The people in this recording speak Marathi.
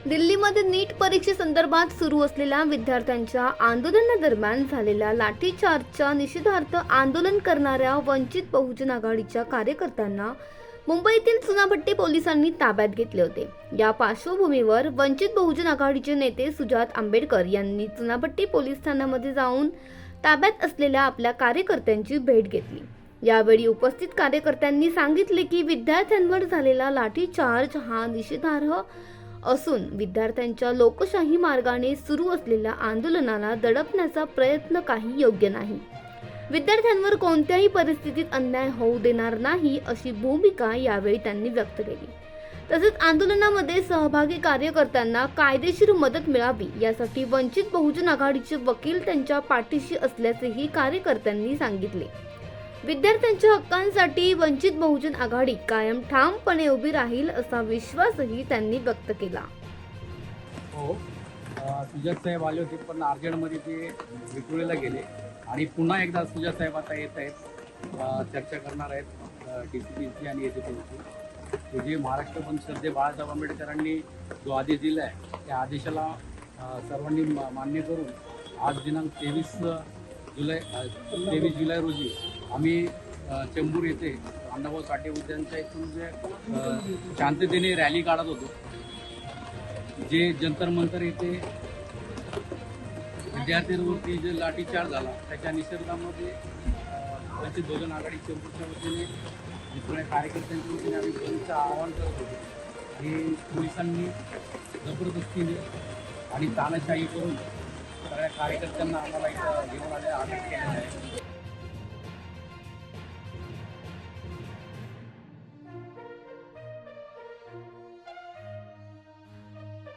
दिल्लीमध्ये नीट परीक्षेसंदर्भात सुरू असलेल्या विद्यार्थ्यांच्या आंदोलनादरम्यान झालेल्या लाठीचार्जच्या निषेधार्थ आंदोलन करणाऱ्या वंचित बहुजन आघाडीच्या कार्यकर्त्यांना मुंबईतील चुनाभट्टी पोलिसांनी ताब्यात घेतले होते। या पार्श्वभूमीवर वंचित बहुजन आघाडीचे नेते सुजात आंबेडकर यांनी चुनाभट्टी पोलीस ठाण्यामध्ये जाऊन ताब्यात असलेल्या आपल्या कार्यकर्त्यांची भेट घेतली। यावेळी उपस्थित कार्यकर्त्यांनी सांगितले की विद्यार्थ्यांवर झालेला लाठीचार्ज हा निषेधार्ह असून विद्यार्थ्यांच्या लोकशाही मार्गाने सुरू असलेल्या आंदोलनाला दडपण्याचा प्रयत्न काही योग्य नाही। विद्यार्थ्यांवर कोणत्याही परिस्थितीत अन्याय होऊ देणार नाही अशी भूमिका यावेळी त्यांनी व्यक्त केली। तसेच आंदोलनामध्ये सहभागी कार्यकर्त्यांना कायदेशीर मदत मिळावी यासाठी वंचित बहुजन आघाडीचे वकील त्यांच्या पाठीशी असल्याचेही कार्यकर्त्यांनी सांगितले। विद्यार्थ्यांच्या हक्कांसाठी वंचित बहुजन आघाडी कायम ठामपणे उभी राहील असा विश्वासही त्यांनी व्यक्त केला। हो, सुजात साहेब आले होते पण अर्जंटमध्ये ते विक्रोळीला गेले आणि पुन्हा एकदा सुजात साहेब आता येत आहेत, चर्चा करणार आहेत TCPC आणि ACPC। जे महाराष्ट्र बंद श्रद्धे बाळासाहेब आंबेडकरांनी जो आदेश दिला आहे त्या आदेशाला सर्वांनी मान्य करून आज दिनांक 23 जुलै रोजी आम्ही चेंबूर येथे अण्णाभाऊ साठे उद्यानच्या इथून जे शांततेने रॅली काढत होतो, जे जंतर मंतर येथे विद्यार्थ्यांवरती जे लाठीचार्ज झाला त्याच्या निषेधामध्ये वंचित बहुजन आघाडी चेंबूरच्या वतीने मित्र कार्यकर्त्यांच्या वतीने आम्ही पोलिसांचं आवाहन करत होतो आणि पोलिसांनी जबरदस्तीने आणि तानाशाही करून सगळ्या कार्यकर्त्यांना आम्हाला इथं घेऊन आले, अटक केलेलं आहे।